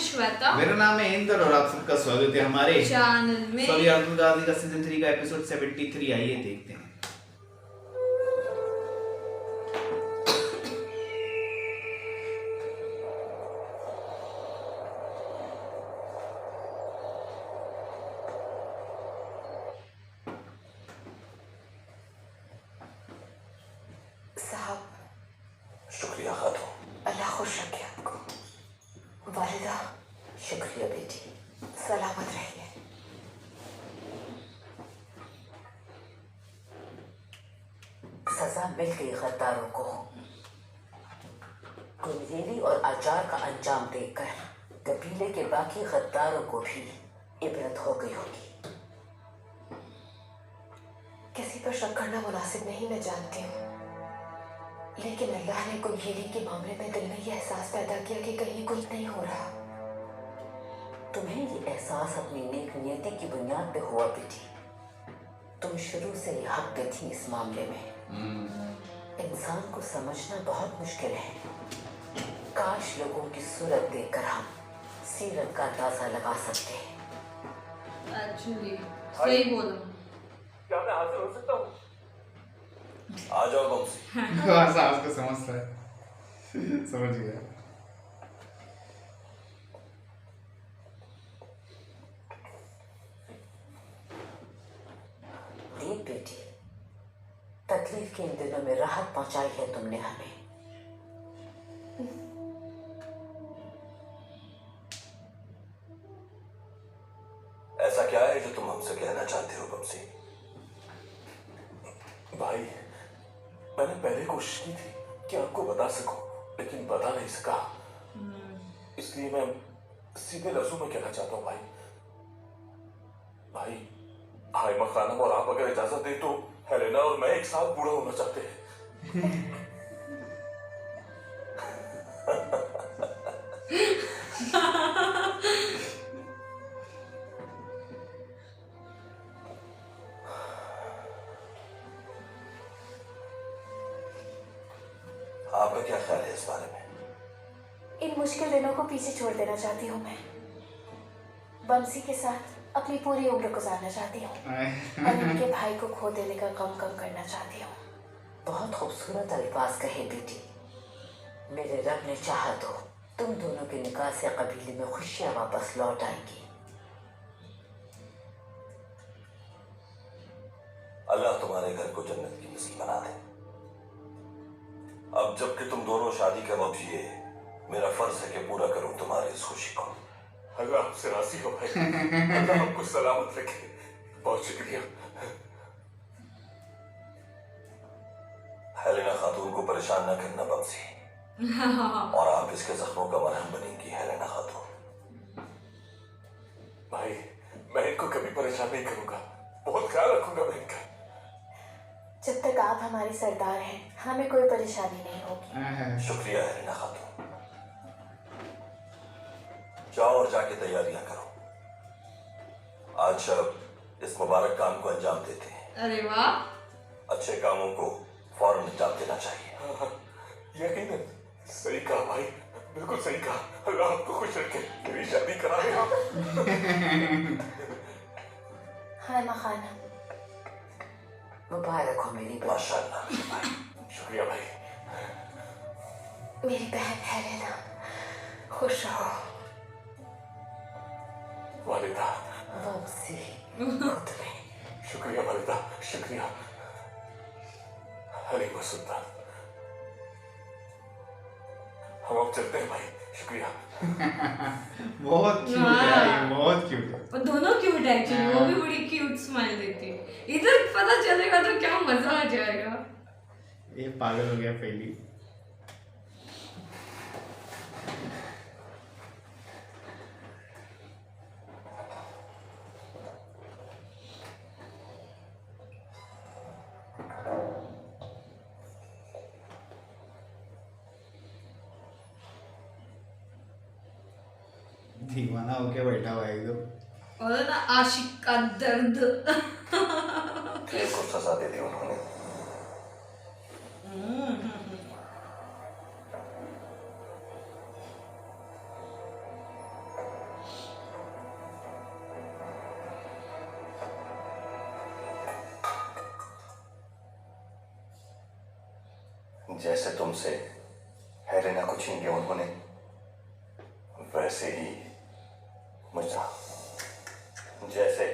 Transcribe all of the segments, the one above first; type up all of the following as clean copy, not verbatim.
श्वेता। मेरा नाम है इंदर और आप सबका स्वागत है हमारे चैनल में। सॉरी अब्दुल गाजी का सीजन 3 का एपिसोड 73। आइए देखते हैं। साहब, शुक्रिया खातून। अल्लाह खुश रखे आपको। वालिदा, शुक्रिया बेटी। सलामत रहिए। सजा मिल गई गद्दारों को। कुंजीली और अचार का अंजाम देखकर कबीले के बाकी गद्दारों को भी इबरत हो गई होगी। किसी पर शक करना मुनासिब नहीं, मैं जानती हूँ, लेकिन अल्लाह ने कुंजीली के मामले में दिल में यह एहसास पैदा किया कि कहीं कुछ नहीं हो रहा। तुम्हें ये एहसास अपनी नेक नियति की बुनियाद पे हुआ बेटी। तुम शुरू से ही हक पे थी इस मामले में। इंसान को समझना बहुत मुश्किल है। काश लोगों की सूरत देखकर हम सीरत का अंदाजा लगा सकते हैं। एक्चुअली सही बोला। क्या मैं हाजिर हो सकता हूँ? आ जाओ बमसी। साहब को समझता है, समझ गया। देख बेटी, तकलीफ के इन दिनों में राहत पहुंचाई है तुमने हमें। ऐसा क्या है जो तुम हमसे कहना चाहते हो बमसी? भाई, मैंने पहले कोशिश की थी कि आपको बता सकूं, लेकिन बता नहीं सका। इसलिए मैं सीधे लफ्जों में कहना चाहता हूँ भाई, हाइमा खानम और आप अगर इजाजत दें तो हेलेना और मैं एक साथ बूढ़ा होना चाहते हैं। आपका क्या ख्याल है इस बारे में? इन मुश्किल दिनों को पीछे छोड़ देना चाहती हूँ मैं। बमसी के साथ अपनी पूरी उम्र गुजारना चाहती हूँ और उनके भाई को खो देने का गम कम करना चाहती हूँ। बहुत खूबसूरत अल्फाज कहे बेटी। मेरे रब ने चाहा तो तुम दोनों के निकाह से कबीले में खुशियां वापस लौट आएंगी। अल्लाह तुम्हारे घर को जन्नत की नसीब बना दे। अब जबकि तुम दोनों शादी के वक्त जिए, मेरा फर्ज है कि पूरा करूं तुम्हारी इस खुशी को। अल्लाह आपसे राजी हो भाई। अल्लाह आपको सलामत रखे। बहुत शुक्रिया। हेलेना खातून को परेशान न करना बमसी, और आप इसके जख्मों का मरहम बनेंगी हेलेना खातून। भाई, मैं इनको कभी परेशान नहीं करूंगा, बहुत ख्याल रखूंगा मैं इनका। जब तक आप हमारे सरदार हैं, हमें कोई परेशानी नहीं होगी। शुक्रिया हेलेना खातून। जाओ और जाके तैयारियां करो। आज शब इस मुबारक काम को अंजाम देते हैं। अरे वाह, अच्छे कामों को फौरन अंजाम देना चाहिए। हाँ, यकीनन सही कहा भाई, बिल्कुल सही कहा। अल्लाह आपको खुश रखे, मेरी शादी कराए आप। हाइमा खानम, मुबारक हो मेरी माशाअल्लाह। शुक्रिया भाई। मेरी बहन हेलेना, खुश रहो। वालिदा, बमसी, खुद में। शुक्रिया वालिदा, शुक्रिया। हलीमा सुल्तान, हम अब चलते हैं भाई। शुक्रिया। बहुत क्यूट है ये, बहुत क्यूट है। और दोनों क्यूट है एक्चुअली। वो भी बड़ी क्यूट स्माइल देती है। इधर पता चलेगा तो क्या मजा आ जाएगा। ये पागल हो गया पहली। दीवाना होके बैठा हुआ है एकदम। और ना आशिक का दर्द। एक को सजा दे दी उन्होंने। जैसे तुमसे हेलेना को छीन लिया उन्होंने, वैसे ही मुझे, जैसे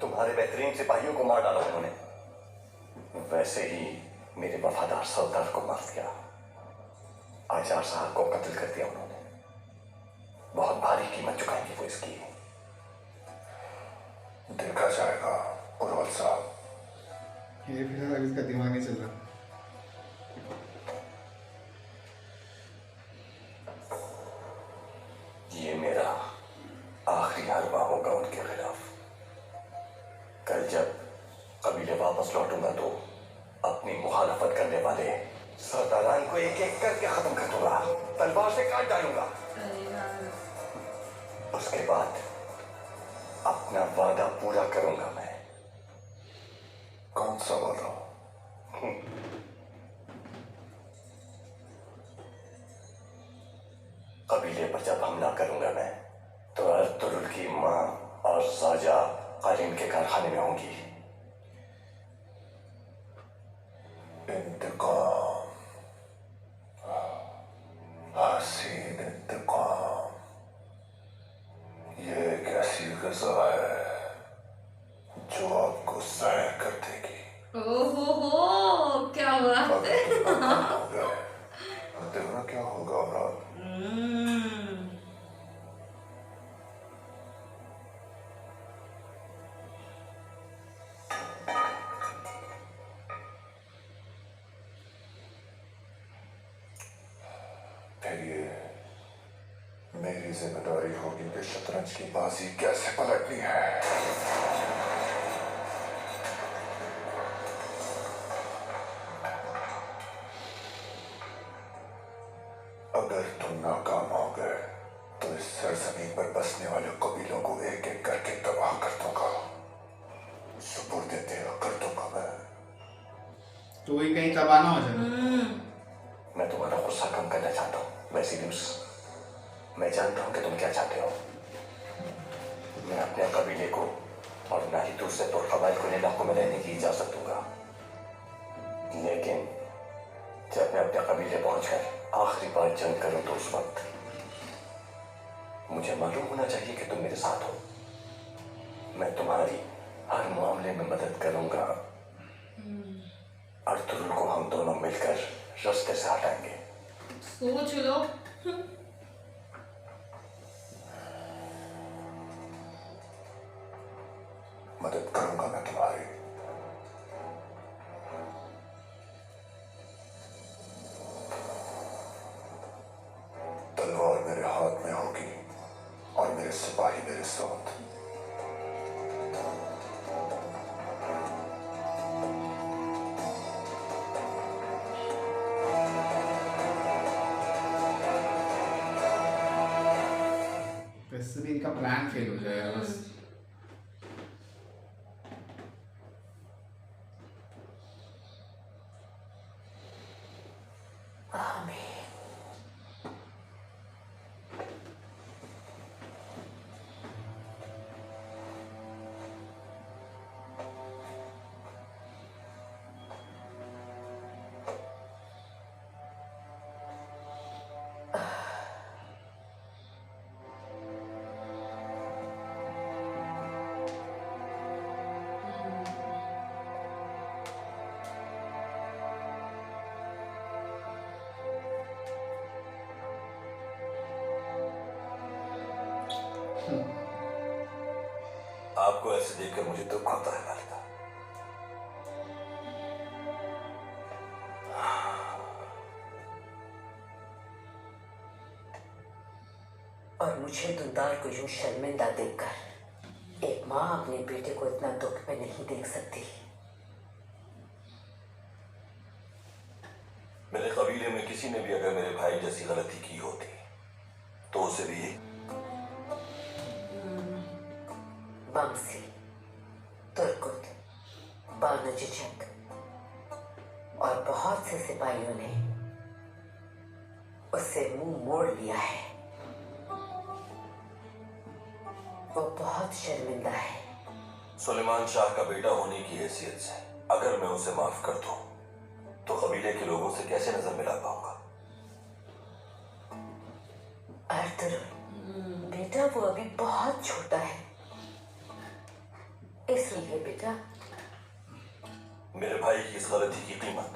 तुम्हारे बेहतरीन सिपाहियों को मार डाला उन्होंने, वैसे ही मेरे वफादार सरदार को मार दिया। आचार साहब को कत्ल कर दिया उन्होंने। बहुत भारी कीमत चुकाएंगे वो इसकी। देखा जाएगा पुरवल साहब। ये फिलहाल अभी इसका दिमाग नहीं चल रहा। ये मेरा आखिरी हरबा होगा उनके खिलाफ। कल जब कबीले वापस लौटूंगा तो अपनी मुखालफत करने वाले सरदारान को एक एक करके खत्म कर दूंगा, तलवार से काट डालूंगा। उसके बाद अपना वादा पूरा करूंगा मैं। कौन सा वादा? कबीले पर जब हमला करूंगा मैं तो अर्तुरुल की मां और साजा कालीन के कारखाने में होंगी। इंतकाम, हसीन इंतकाम, ये एक ऐसी ग़िज़ा है जो आपको सैर कर देगी। ओहो, क्या बात है। हो गए, देखना क्या होगा और फिर ये मेरी जिम्मेदारी होगी कि शतरंज की बाजी कैसे पलटनी है। अगर तुम नाकाम हो गए तो इस सरजमीन पर बसने वाले कबीलों को एक एक करके तबाह कर दूंगा, सुपुर्द तेरा कर दूंगा मैं। तो वही कहीं तबाह ना हो जाए। मैं तुम्हारा गुस्सा कम करना चाहता हूँ वेसिलियस। मैं जानता हूँ कि तुम क्या चाहते हो। मैं अपने कबीले को और ना ही दूसरे कबाइल को इन इलाकों में रहने की इजाजत दूंगा, लेकिन जब मैं अपने कबीले पहुंचकर आखिरी बार जंग करूं तो उस वक्त मुझे मालूम होना चाहिए कि तुम मेरे साथ हो। मैं तुम्हारी हर मामले में मदद करूंगा। अर्तुरुल को हम दोनों मिलकर रास्ते से हटाएंगे। सोच लो। मदद करूंगा मैं तुम्हारी। तलवार मेरे हाथ में होगी और मेरे सिपाही मेरे साथ। वैसे भी इनका प्लान फेल हो जाएगा बस। आपको ऐसे देखकर मुझे दुख होता है मालिका। और मुझे दुंदार को यूं शर्मिंदा देखकर एक माँ अपने बेटे को इतना दुख में नहीं देख सकती। मेरे कबीले में किसी ने भी अगर मेरे भाई जैसी गलती की होती तो उसे भी बमसी, तुर्कुत, बानुचिचक और बहुत से सिपाहियों ने उससे मुंह मोड़ लिया है। वो बहुत शर्मिंदा है। सुलेमान शाह का बेटा होने की हैसियत से अगर मैं उसे माफ कर दूं तो कबीले के लोगों से कैसे नजर मिला पाऊंगा? आर्थर, बेटा वो अभी बहुत छोटा है, इसलिए बेटा। मेरे भाई की इस गलती की कीमत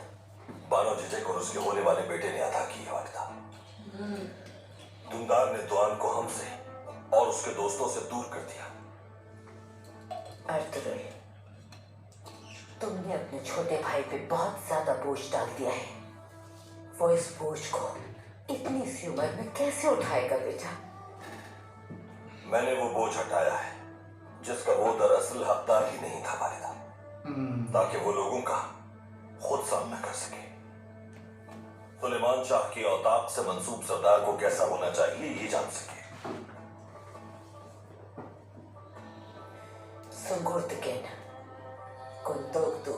बानो जिजेक और उसके होने वाले बेटे ने अदा की है वालिदा। दुमदार ने दुआन को हमसे और उसके दोस्तों से दूर कर दिया। आर्थर, तुमने अपने छोटे भाई पे बहुत ज्यादा बोझ डाल दिया है। वो इस बोझ को इतनी सी उम्र में कैसे उठाएगा बेटा? मैंने वो बोझ हटाया है जिसका वो दरअसल हकदार ही नहीं था वालिदा, ताकि वो लोगों का खुद सामना कर सके। सुलेमान शाह की औताक से मंसूब सरदार को कैसा होना चाहिए ये जान सके। सुंगुर्दगिन, कुंतोगदू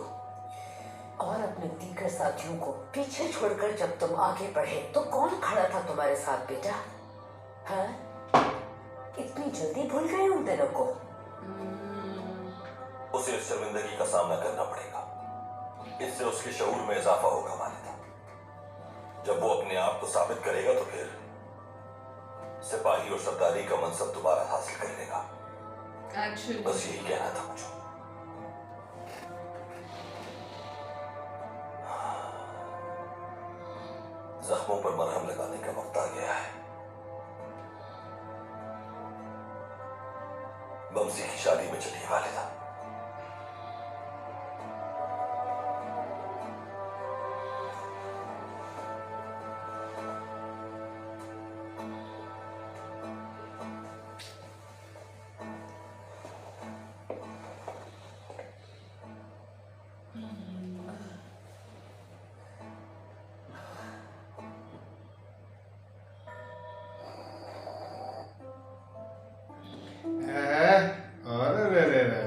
और अपने दीगर साथियों को पीछे छोड़कर जब तुम आगे बढ़े तो कौन खड़ा था तुम्हारे साथ बेटा? हाँ, इतनी जल्दी भूल गए उन दिनों को? उसे इस शर्मिंदगी का सामना करना पड़ेगा। इससे उसके शऊर में इजाफा होगा वालिदा। जब वो अपने आप को साबित करेगा तो फिर सिपाही और सरदारी का मनसब दोबारा हासिल कर लेगा। बस यही कहना था मुझे। जख्मों पर मरहम लगाने का वक्त आ गया है। बमसी की शादी में चलिए वालिदा। अरे रे रे।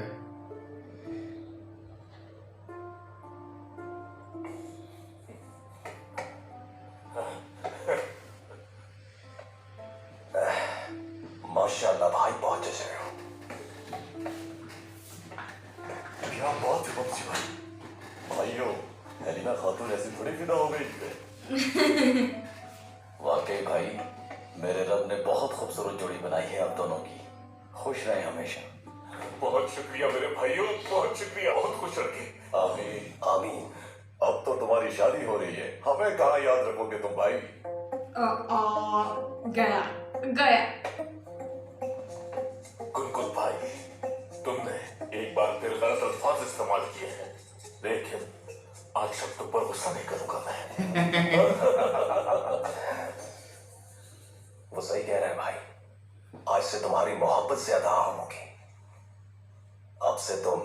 माशाल्लाह भाई बहुत जश्न हो। क्या बात है बमसी भाई। भाइयों, हेलिना खातून ऐसी थोड़ी फिदा हो गई है। वाकई भाई, मेरे रब ने बहुत खूबसूरत जोड़ी बनाई है आप दोनों की। खुश रहे हमेशा। बहुत शुक्रिया मेरे भाइयों, बहुत शुक्रिया। बहुत खुश रखे। आमीन आमीन। अब तो तुम्हारी शादी हो रही है, हमें कहाँ याद रखोगे तुम भाई? गया गया। कुनकुन भाई, तुमने एक बार फिर गलत अल्फाज इस्तेमाल किए हैं, लेकिन आज सब तुम पर गुस्सा नहीं करूंगा मैं। वो सही कह रहे हैं भाई। आज से तुम्हारी मोहब्बत ज्यादा अहम होगी। अब से तुम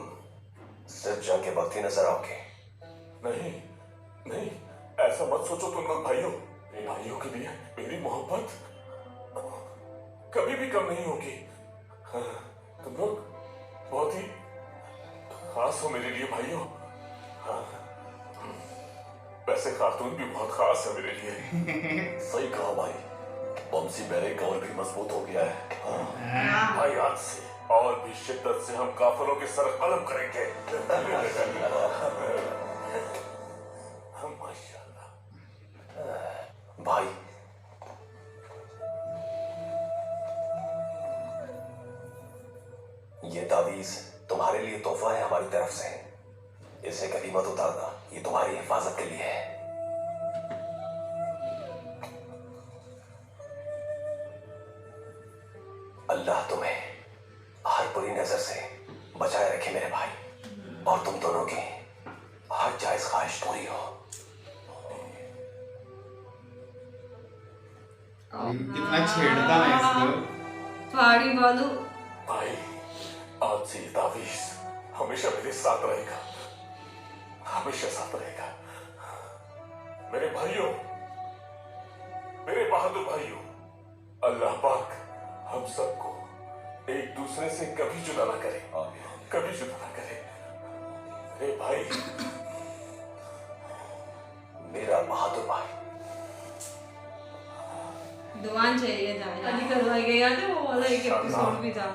सिर्फ जंग के वक्त ही नजर आओगे। नहीं नहीं, ऐसा मत सोचो तुम लोग भाइयों। मेरे भाइयों के लिए मेरी मोहब्बत कभी भी कम नहीं होगी। तुम लोग बहुत ही खास हो मेरे लिए भाइयों। वैसे खातून भी बहुत खास है मेरे लिए। सही कहा भाई। बमसी बैरक और भी मजबूत हो गया है। भाई आज से और भी शिद्दत से हम काफिरों के सर कलम करेंगे। माशाल्लाह। भाई, ये तावीज तुम्हारे लिए तोहफा है हमारी तरफ से। इसे कभी मत उतारना, ये तुम्हारी हिफाजत के लिए है। अल्लाह तुम्हें हर बुरी नजर से बचाए रखे मेरे भाई, और तुम दोनों की हर जायज ख्वाहिश पूरी हो। कितना छेड़ता है इसको। पहाड़ी बालू। भाई, आज से ये तावीज हमेशा मेरे साथ रहेगा, हमेशा साथ रहेगा। मेरे भाइयों, मेरे बहादुर भाइयों, अल्लाह पाक हम सबको एक दूसरे से कभी जुदा ना करे, कभी जुदा ना करे। मेरे भाई, मेरा बहादुर भाई। दुआन चाहिए था अली करवा के। याद है वो वाला एक एपिसोड भी था।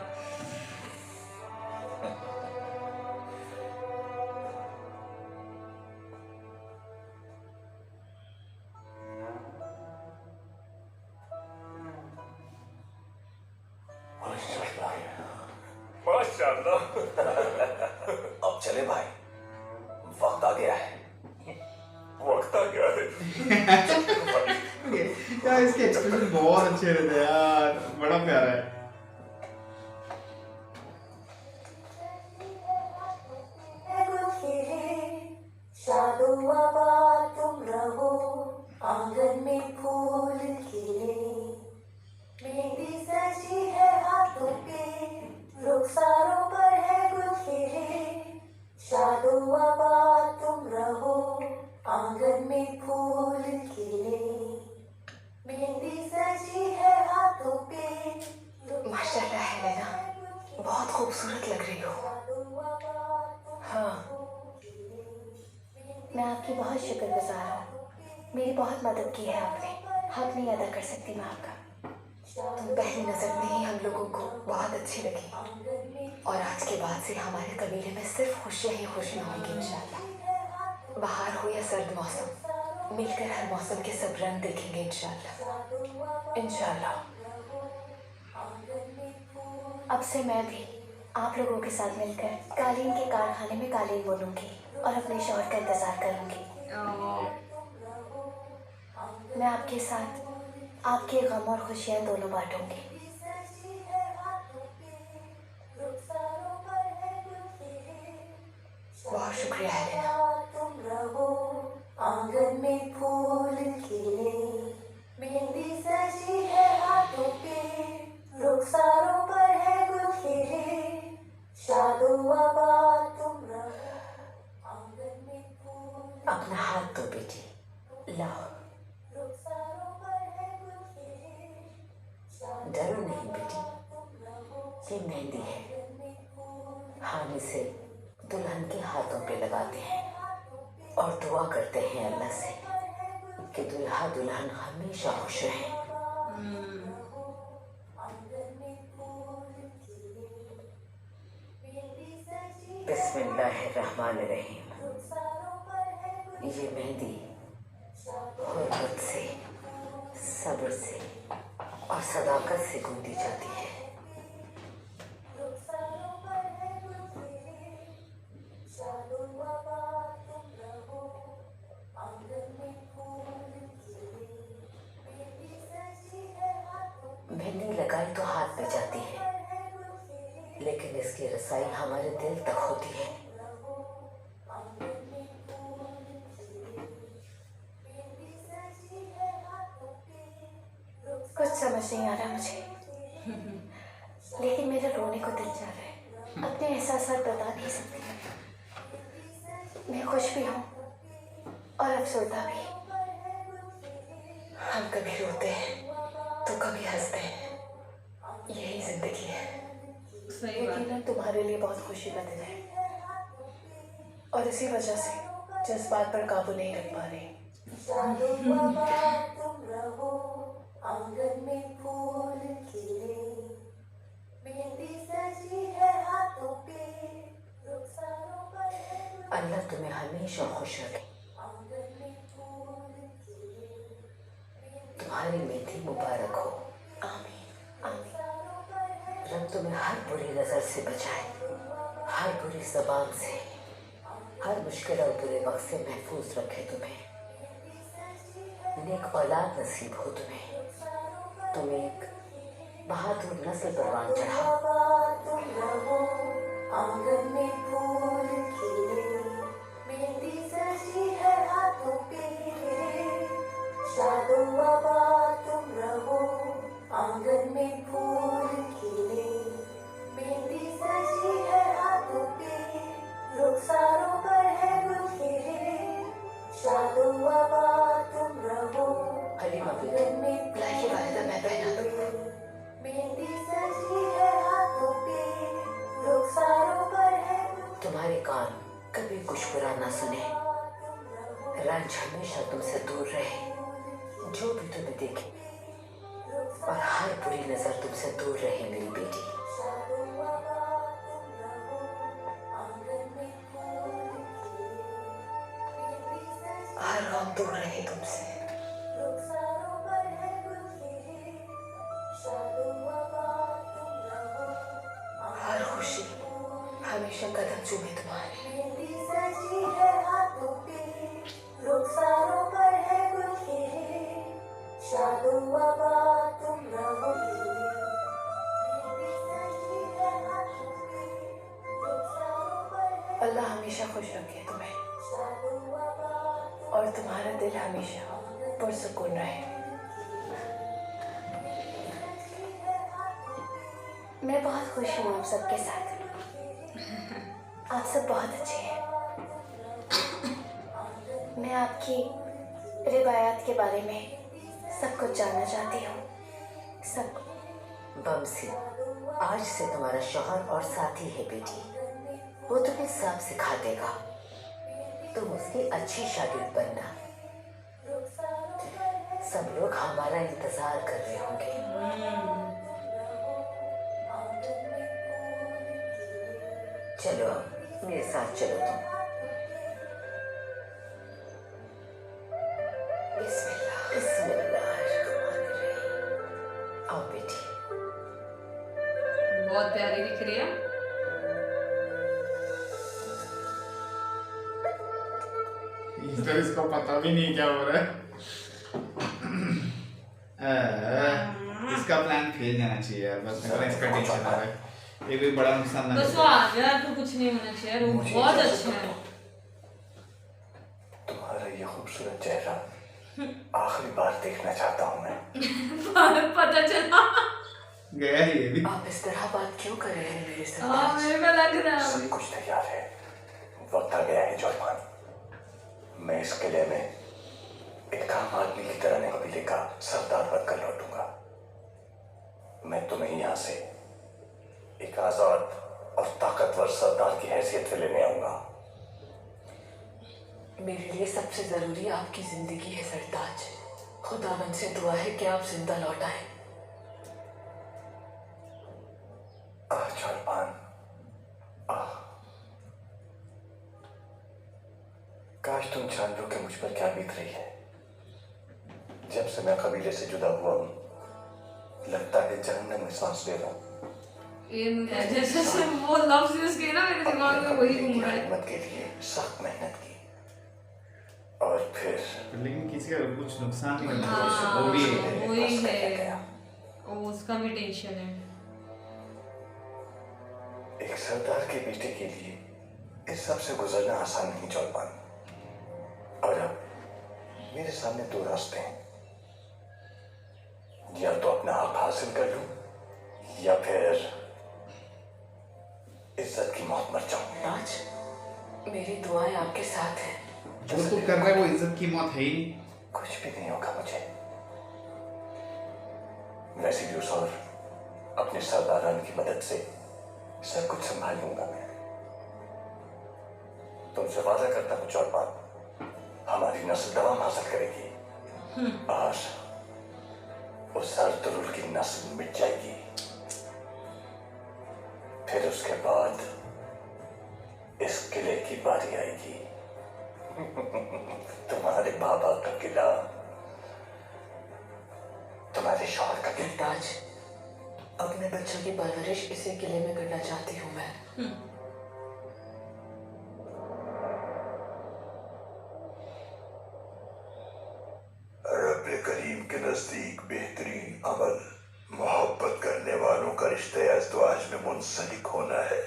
अब चले भाई, वक्त आ गया है। वक्त आ गया है। यार इसके एक्सप्रेशन बहुत अच्छे रहते हैं यार, बड़ा प्यारा है। तुम रहो आंगन में फूल खिले, मेहंदी सजी है हाथों पे, रुखसारों पर है गुल खिले। शादो आबाद तुम रहो आंगन में फूल खिले, मेहंदी सजी है हाथों पे। माशाल्लाह है लेना, बहुत खूबसूरत लग रही हो। हाँ, मैं आपकी बहुत शुक्रगुजार हूँ। मेरी बहुत मदद की है आपने, हक नहीं अदा कर सकती मैं आपका। तुम पहली नजर में ही हम लोगों को बहुत अच्छी लगी, और आज के बाद से हमारे कबीले में सिर्फ खुशियाँ ही खुशियाँ होंगी इंशाल्लाह। बाहर हो या सर्द मौसम, मिलकर हर मौसम के सब रंग देखेंगे इंशाल्लाह इंशाल्लाह। अब से मैं भी आप लोगों के साथ मिलकर कालीन के कारखाने में कालीन बुनूंगी और अपने शौहर का इंतजार करूंगी। मैं आपके साथ आपके गम और खुशियाँ दोनों बांटूंगी। बहुत शुक्रिया हेलेना। तुम रहो आंगन में फूल खिले, मेहंदी सजी है हाथों पे, रुखसारों पर है गुल खिले। शादो आबाद तुम रहो आंगन में फूल। अपना हाथ दो बेटी, लाओ। डरो नहीं बेटी, ये मेहंदी है, हम इसे दुल्हन के हाथों पे लगाते हैं और दुआ करते हैं अल्लाह से कि दुल्हा दुल्हन हमेशा खुश रहे। बिस्मिल्लाहिर्रहमानिर्रहीम। ये मेहंदी हुर्मत से, सब्र से और सदाकत से गूंदी जाती है। मेहंदी लगाई तो हाथ पे जाती है, लेकिन इसकी रसाई हमारे दिल तक होती है। कुछ समझ नहीं आ रहा मुझे, लेकिन मेरा रोने को दिल जा रहा है। अपने एहसास बता नहीं सकती। मैं खुश भी हूँ और अफसरदा भी। हम कभी रोते हैं तो कभी हंसते हैं, यही जिंदगी है। यकीनन तुम्हारे लिए बहुत खुशी का दिन है, और इसी वजह से जज्बात पर काबू नहीं रख पा रही। तुम रहो आंगन में फूल खिले, मेहंदी सजी है हाथों पे, रुखसारों पर है। अल्लाह तुम्हें हमेशा खुश रखे। तुम्हारी मेहंदी मुबारक हो। आमीन आमीन। रब तुम्हें हर बुरी नजर से बचाए, हर बुरी ज़बान से, हर मुश्किल और बुरे वक्त से महफूज रखे तुम्हें। नेक औलाद नसीब हो तुम्हें, तुम एक बहादुर नस्ल परवान चढ़ाओ। तुम रहो आंगन में फूल खिले, मेहंदी सजी है हाथों पे। शादो आबाद तुम रहो आंगन में फूल खिले, मेहंदी सजी है हाथों पे, रुखसारों पर है गुल खिले। शादो आबाद तुम रहो हलीमा आंगन में लाइए वालिदा, मैं पहना दूँ। मेहंदी सजी है हाथों पे, रुखसारों पर है। तुम्हारे कान कभी कुछ बुरा ना सुने, रंज हमेशा तुमसे दूर रहे, जो भी तुम्हें देखे, और हर बुरी नजर तुमसे दूर रहे मेरी बेटी। हर गम दूर रहे तुमसे। हर खुशी, हमेशा कदम चूमे तुम्हारे। मेहंदी सजी है हाथों पे, रुखसारों पर है गुल खिले, शादो बाबा तुम रहोगे। मेहंदी सजी है हाथों पे, रुखसारों पर है। अल्लाह हमेशा खुश रखे तुम्हें, शादो बाबा, और तुम्हारा दिल हमेशा पुरसुकून रहे। मैं बहुत खुश हूँ आप सबके साथ। आप सब बहुत अच्छे हैं। मैं आपकी रिवायात के बारे में सब कुछ जानना चाहती हूँ, सब। बमसी, आज से तुम्हारा शौहर और साथी है बेटी। वो तुम्हें सब सिखा देगा। तुम उसकी अच्छी शागिर्द बनना। सब लोग हमारा इंतजार कर रहे होंगे। चलो अब मेरे साथ चलो तुम। बिस्मिल्लाह, बिस्मिल्लाहिर्रहमानिर्रहीम। आओ बेटी। बहुत प्यारी दिख रही है। इधर इसको पता भी नहीं क्या हो रहा है। इसका प्लान फेल जाना चाहिए यार, बस मेरा एक्सपेक्टेशन आ रहा है ये कोई बड़ा नुकसान ना बस वो आ गया तो कुछ नहीं होना चाहिए। वो बहुत अच्छा है। तुम्हारा ये खूबसूरत चेहरा आखिरी बार देखना चाहता हूँ मैं। पता चला गया ये भी। आप इस तरह बात क्यों कर रहे हैं मेरे साथ? हाँ, मेरे को लग रहा है। सब कुछ तैयार है, वक्त आ गया है जौलमान। मैं इस किले में एक आम आदमी की तरह नहीं कबीले का सरदार बनकर लौटूंगा। मैं तुम्हें यहाँ से एक आजाद और ताकतवर सरदार की हैसियत से लेने आऊंगा। मेरे लिए सबसे जरूरी आपकी जिंदगी है सरताज। खुदावन से दुआ है कि आप जिंदा लौट आए। जौलमान, काश तुम जान लो कि मुझ पर क्या बीत रही है। जब से मैं कबीले से जुदा हुआ हूँ, लगता है जहन्नम में सांस ले रहा हूँ। जैसे वो लफ्ज यूज किए ना, मेरे दिमाग में वही घूम रहा है। खिदमत के लिए सख्त मेहनत की, और फिर लेकिन किसी का कुछ नुकसान नहीं हाँ, होता, वो भी वही है। उसका भी टेंशन है। एक सरदार के बेटे के लिए इस सब से गुजरना आसान नहीं जौलमान। और अब मेरे सामने दो रास्ते हैं, या तो अपना हक हासिल कर लूं, या फिर इज्जत की मौत मर जाऊं। राज, मेरी दुआएं आपके साथ हैं। जो तू कर रहा है वो इज्जत की मौत है ही नहीं। कुछ भी नहीं होगा मुझे। वैसे भी उस और अपने सरदारान की मदद से सब कुछ संभाल लूंगा मैं। तुमसे वादा करता हूँ जौलमान, हमारी नस्ल दवाम हासिल करेगी और उस सरतुरुल की नस्ल मिट जाएगी। फिर उसके बाद इस किले की बारी आएगी। तुम्हारे बाबा का किला, तुम्हारे शौहर का किला। ताज, अपने बच्चों की परवरिश इसी किले में करना चाहती हूँ मैं। रब्बे करीम के नजदीक बेहतरीन अमल मोहब्बत करने वालों का रिश्ते अज़दवाज में मुंसलिक होना है।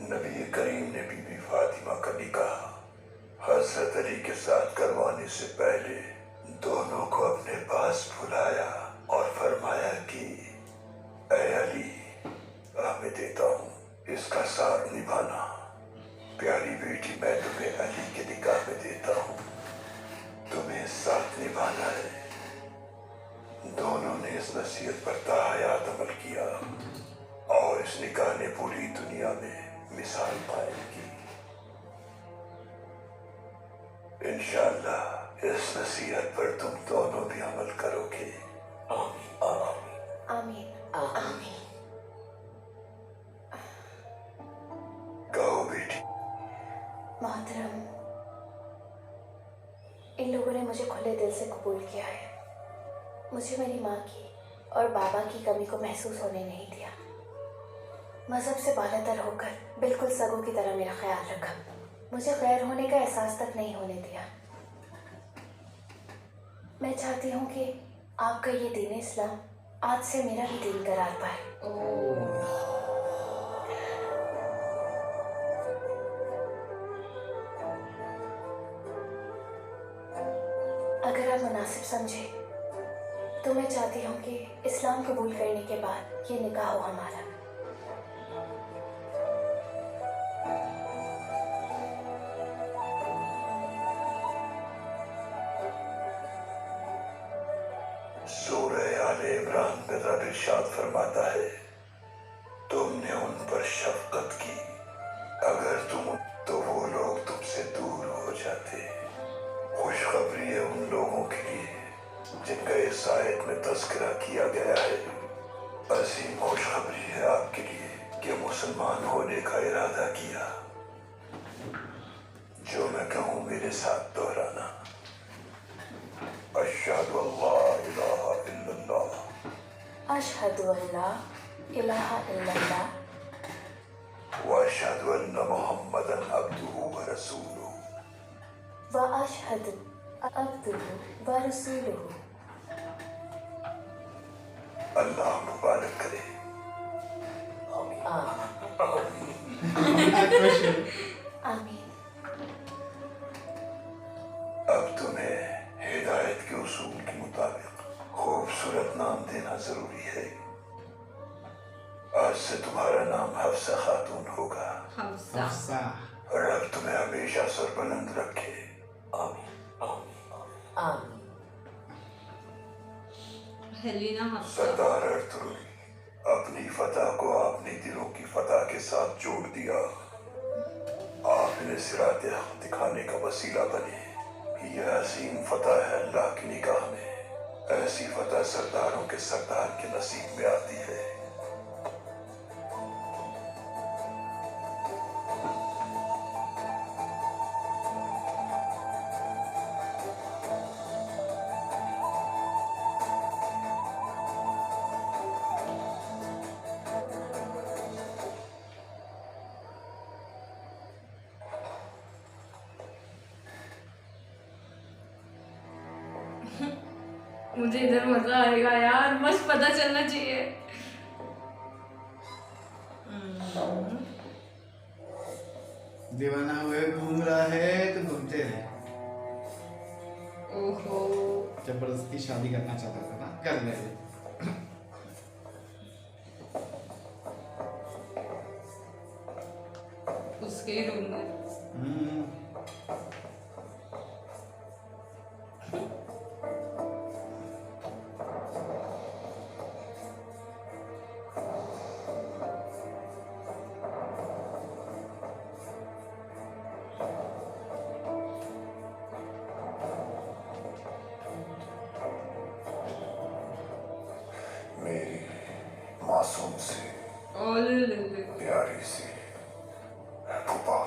नबी करीम ने बीबी फातिमा का निकाह हजरत अली के साथ करवाने से पहले दोनों को अपने पास बुलाया और फरमाया कि ऐ अली, मैं देता हूँ इसका साथ निभाना। प्यारी बेटी, मैं तुम्हें अली के निकाह में देता हूँ, तुम्हें साथ निभाना है। दोनों ने इस नसीहत पर ताहयात अमल किया और इस निकाह ने पूरी दुनिया में मिसाल पाएगी। इंशाअल्लाह इस नसीहत पर तुम दोनों भी अमल करोगे। आमीन आमीन आमीन आमीन। कहो बेटी। मोहतरम, इन लोगों ने मुझे खुले दिल से कबूल किया है। मुझे मेरी माँ की और बाबा की कमी को महसूस होने नहीं दिया। मजहब से बालातर होकर बिल्कुल सगों की तरह मेरा ख्याल रखा। मुझे गैर होने का एहसास तक नहीं होने दिया। मैं चाहती हूँ कि आपका ये दीन इस्लाम आज से मेरा भी दीन करार पाए। अगर आप मुनासिब समझे तो मैं चाहती हूँ कि इस्लाम कबूल करने के बाद ये निकाह हो हमारा। सूरह आले इमरान में रब इरशाद फरमाता है, तुमने उन पर शफकत की, अगर तुम तो वो लोग तुमसे दूर हो जाते। खुशखबरी है उन लोगों के लिए जिनका इस आयत में तज़किरा किया गया है। अजीम खुशखबरी है आपके लिए कि मुसलमान होने का इरादा किया। जो मैं कहूँ मेरे साथ दोहराना। अशहदु अल्ला इलाहा इल्लल्लाह अशहदु अल्ला इलाहा इल्लल्लाह व अशहदु अन्न मुहम्मदन अब्दुहु व रसूलुहु व अशहदु अब्दुहु व रसूलुहु। अल्लाह मुबारक करे। आमीन। अब तुम्हें हिदायत के उसूल के मुताबिक खूबसूरत नाम देना जरूरी है। आज से तुम्हारा नाम हफ्सा खातून होगा। हफ्सा। हफ्सा। रब तुम्हें हमेशा सरबुलंद रखे। आमीन आमीन आमीन। हेलिना हफ्सा। सरदार अर्तुगरुल अपनी फतह को अपने दिलों की फतह के साथ जोड़ दिया। आप इन्हें सिरात हक दिखाने का वसीला बने। यह अजीम फतह है अल्लाह की निगाह में। ऐसी फतह सरदारों के सरदार के नसीब में आती है। मुझे इधर मजा आएगा यार, मस्त पता चलना चाहिए। दीवाना हुए घूम रहा है तो घूमते रहे। ओहो। जबरदस्ती शादी करना चाहता था ना, कर ले। उसके रूम में मेरी मासूम सी प्यारी सी पुपा,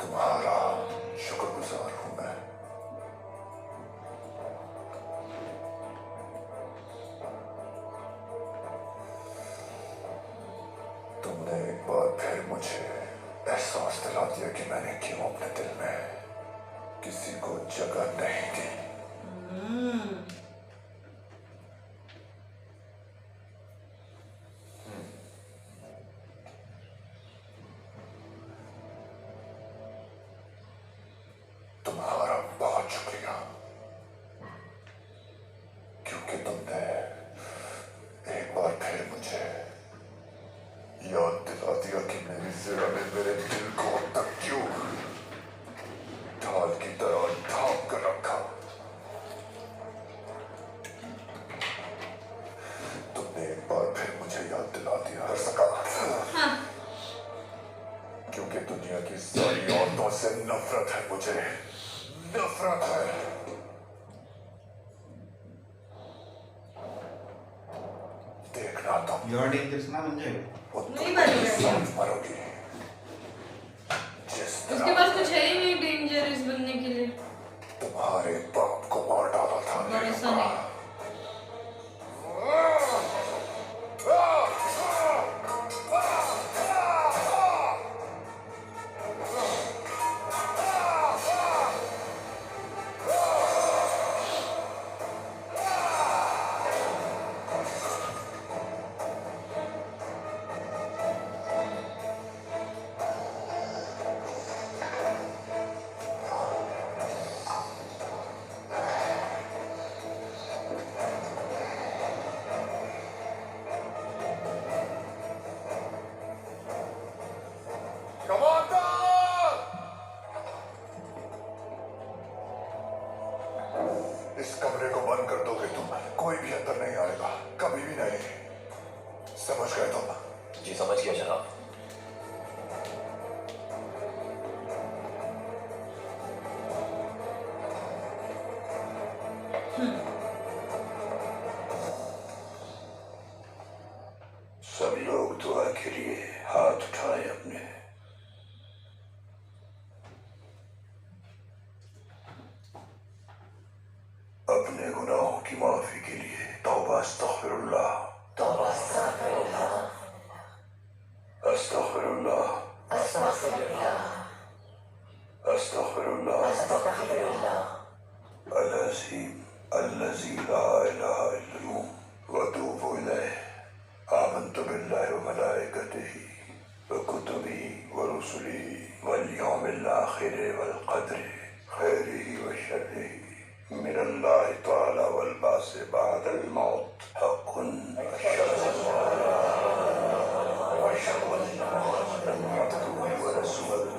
तुम्हारा शुक्रगुजार हूं मैं। तुमने एक बार फिर मुझे एहसास दिला दिया कि मैंने क्यों अपने दिल में किसी को जगह नहीं दी। तुम्हारा बहुत शुक्रिया, क्योंकि तुमने एक बार फिर मुझे याद दिला दिया कि मेरी ज़रा ने मेरे दिल को अब तक क्यों ढाल की तरह ढांप कर रखा। तुमने एक बार फिर मुझे याद दिला दिया हर सका, क्योंकि दुनिया की सारी औरतों से नफरत है, मुझे नफरत है। देखना तुम योर डेंजरस ना बन जाएगा। नहीं बनेगा। समझ मरोगी। जिस उसके तरह पास कुछ है ही नहीं डेंजरस बनने के लिए। तुम्हारे बाप को मार डाला था भरोसा नहीं। इस कमरे को बंद कर दोगे तुम, कोई भी अंदर नहीं आएगा, कभी भी नहीं। समझ गए तुम? जी समझ गया जनाब। सब लोग दुआ के लिए हाथ उठाए अपने। अपने गुनाहों की माफी के लिए तौबा अस्तगफिरुल्लाह, तौबा अस्तगफिरुल्लाह, अस्तगफिरुल्लाह, अस्तगफिरुल्लाह, अस्तगफिरुल्लाह, अस्तगफिरुल्लाह, अल-अज़ीम अल्लज़ी ला इलाहा इल्लहु व अतूबु इलैह। आमन्तु बिल्लाहि व मलाइकतिही व कुतुबिही व रुसुलिही वल यौमिल आखिर वल क़द्रि खैरिही व शर्रिही मिनल्लाहि तआला वल बास बअदल मौत हक़्क़ुन अशहदु अल्ला व अशहदु अन्ना मुहम्मदन अब्दुहु व रसूलुहु।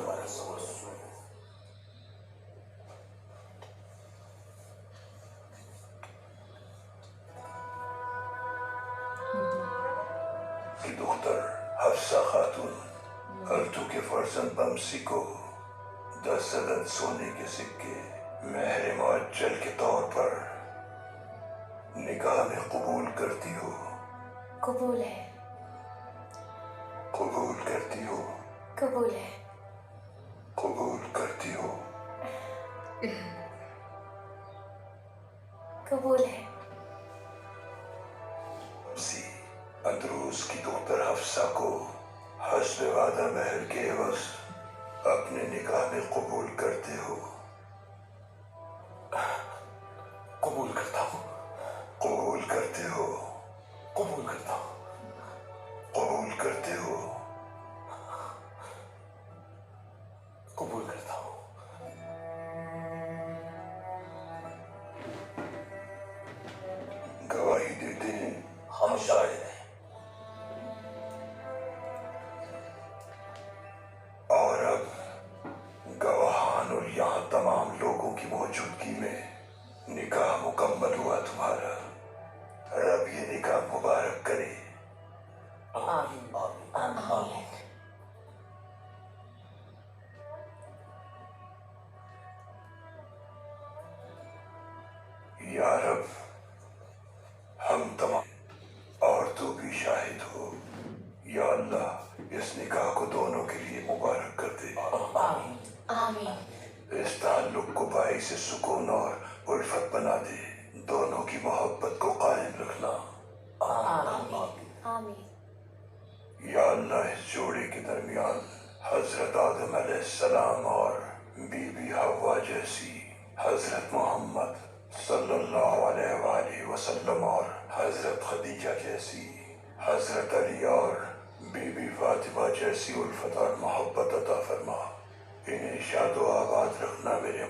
की दुख्तर हफ्सा खातून अर्तू के फर्जंद बमसी को 10 अदद सोने के सिक्के मेहर मुअज्जल के तौर पर निकाह में कबूल करती हो? कबूल है, कबूल करती हो? कबूल है। कबूल करती हो? कबूल है। बमसी अंदरूस की दुख्तर हफ्सा को हस्ब वादा महर के एवज अपने निकाह में कबूल करते हो? कबूल करता हूँ। कबूल करते हो? कबूल करता हूँ। कबूल करते हो? कबूल करता हूँ। गवाही देते हैं हम शाहिद हैं। और अब गवाहान और यहाँ तमाम लोगों की मौजूदगी में निकाह मुकम्मल हुआ तुम्हारा। रब ये निकाह मुबारक करे। आमीन, आमीन। या रब, हम तमाम और तू भी शाहिद हो। या अल्लाह, इस निकाह को दोनों के लिए मुबारक कर दे। आमीन, आमीन। इस ताल्लुक को भाई से सुकून और उल्फत बना दे। दोनों की मोहब्बत को कायम रखना। आमीन, आमीन। या अल्लाह, इस जोड़े के दरमियान हजरत आदम अलैहिस्सलाम और बीबी हवा जैसी हजरत मोहम्मद सल्लल्लाहु अलैहि वसल्लम और हजरत खदीजा जैसी हजरत अली और बीबी फातिमा जैसी उल्फत और मोहब्बत अता फरमा। इन्हें शादो आबाद रखना मेरे।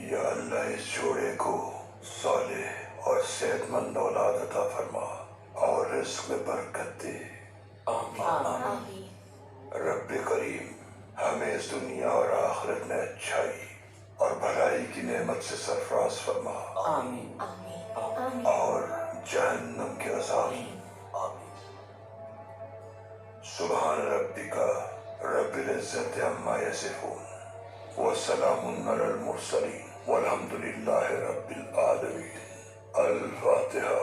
या अल्लाह, इस जोड़े को सालेह और सेहतमंद औलाद अता फरमा और रिस्क में बरकत दे। आमीन। रब्बे करीम, हमें इस दुनिया और आखिरत में अच्छाई और भलाई की नेमत से सरफराज फरमा। आमीन, आमीन। और जहन्नम के अज़ाब। सुभान रब्बिका रब्बिल इज्जति अम्मा यसिफून व सलामुन अलल मुरसलीन वल्हम्दुलिल्लाहि रब्बिल आलमीन। अल फातिहा।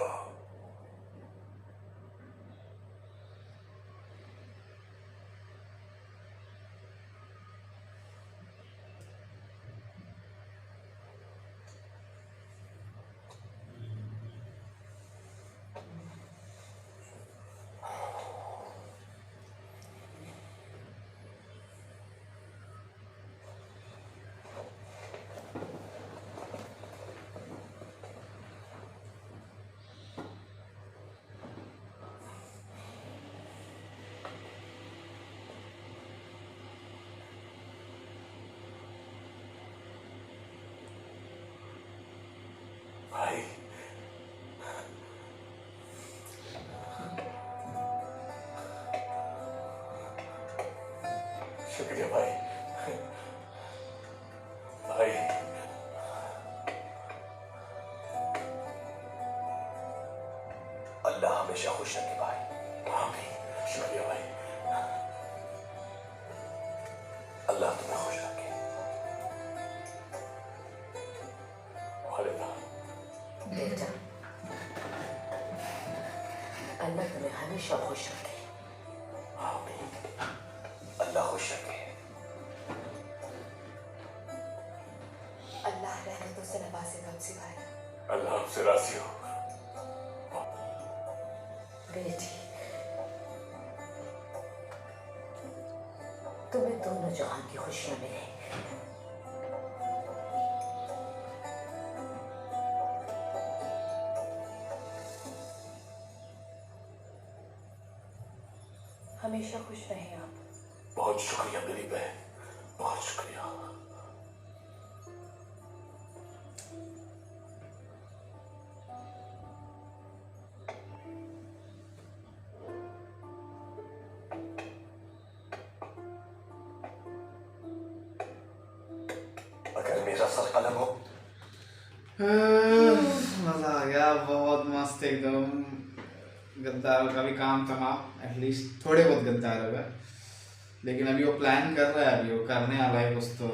भाई, शुक्रिया भाई। भाई, हमेशा खुश रखे भाई। हाँ भाई, शुक्रिया भाई। अल्लाह तुम्हें खुश रखे। वालिदा। बेटा, अल्लाह तुम्हें हमेशा खुश रखे। हाँ भाई, अल्लाह खुश रखे। अल्लाह रहमतों से नवाजे बंसी भाई। अल्लाह आपसे राजी हो। बेटी, तुम्हें दोनों जहां की खुशियां मिले। हमेशा खुश रहें आप। बहुत शुक्रिया मेरी बहन, बहुत शुक्रिया। अगर मेरा सर कलम हो। मजा आ गया, बहुत मस्त एकदम। गद्दारों का भी काम तमाम, एटलीस्ट थोड़े बहुत गद्दारों का। लेकिन अभी वो प्लान कर रहा है, अभी वो करने वाला है कुछ। तो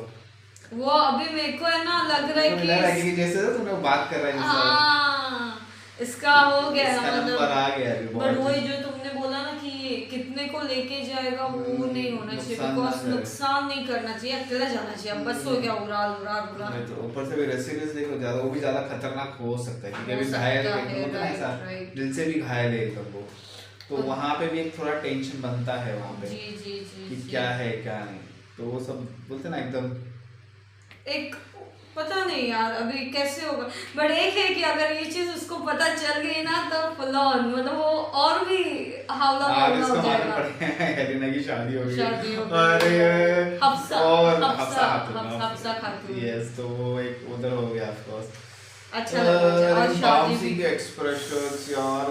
वो अभी मेरे को है ना लग रहा है कि जैसे तुमने बात कर रहा है हाँ, इसका हो गया इसका नंबर आ गया अभी। बट वही जो तुमने बोला ना कि कितने को लेके जाएगा वो नहीं होना चाहिए, बिकॉज नुकसान नहीं करना चाहिए, अकेला जाना चाहिए। अब बस हो गया उड़ाल उड़ाल उड़ाल। तो ऊपर से भी रेसिपीज देखो ज्यादा, वो भी ज्यादा खतरनाक हो सकता है क्योंकि अभी घायल है, दिल से भी घायल है एकदम वो। तो वहाँ पे भी एक थोड़ा टेंशन बनता है वहाँ पे कि क्या है क्या नहीं। तो वो सब बोलते ना एकदम एक पता नहीं यार अभी कैसे होगा। बट एक है कि अगर ये चीज उसको पता चल गई ना तो फुल ऑन, मतलब वो और भी हावला हावला हो जाएगा। हेलिना की शादी हो गई। अरे हफ्सा खातून। यस, तो वो एक उधर हो गया ऑफ कोर्स। अच्छा लगा। और शादी के एक्सप्रेशंस यार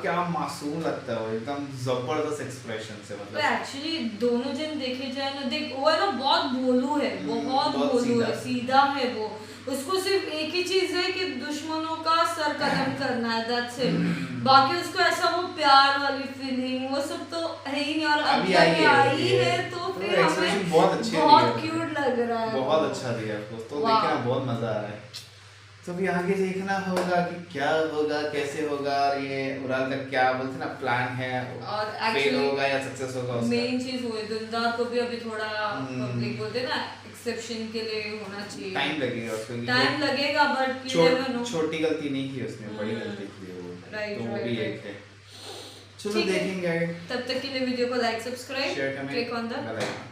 क्या मासूम लगता है वो, एकदम जबरदस्त एक्सप्रेशन से। मतलब एक्चुअली दोनों जन देखे जाए ना, देख वो है ना बहुत भोलू है, बहुत भोलू है, सीधा है वो। उसको सिर्फ एक ही चीज है कि दुश्मनों का सर कदम करना है, दैट्स इट। बाकी उसको ऐसा वो प्यार वाली फीलिंग वो सब तो है ही नहीं। और अभी आई है तो फिर हमें बहुत क्यूट लग रहा है, बहुत अच्छा दिया उसको। तो देखना बहुत मजा आ रहा है। तो भी आगे देखना होगा कि क्या होगा, कैसे होगा, और ये उड़ाल का क्या बोलते ना प्लान है, और फेल होगा या सक्सेस होगा उसका। मेन चीज वो है, दिलदार को भी अभी थोड़ा पब्लिक बोलते ना एक्सेप्शन के लिए होना चाहिए। टाइम लगेगा उसको, टाइम लगेगा, बट छोटी गलती नहीं की उसने, बड़ी गलती की वो। तो वो भी एक है। चलो देखेंगे। तब तक के लिए वीडियो को like, subscribe, click on the bell icon.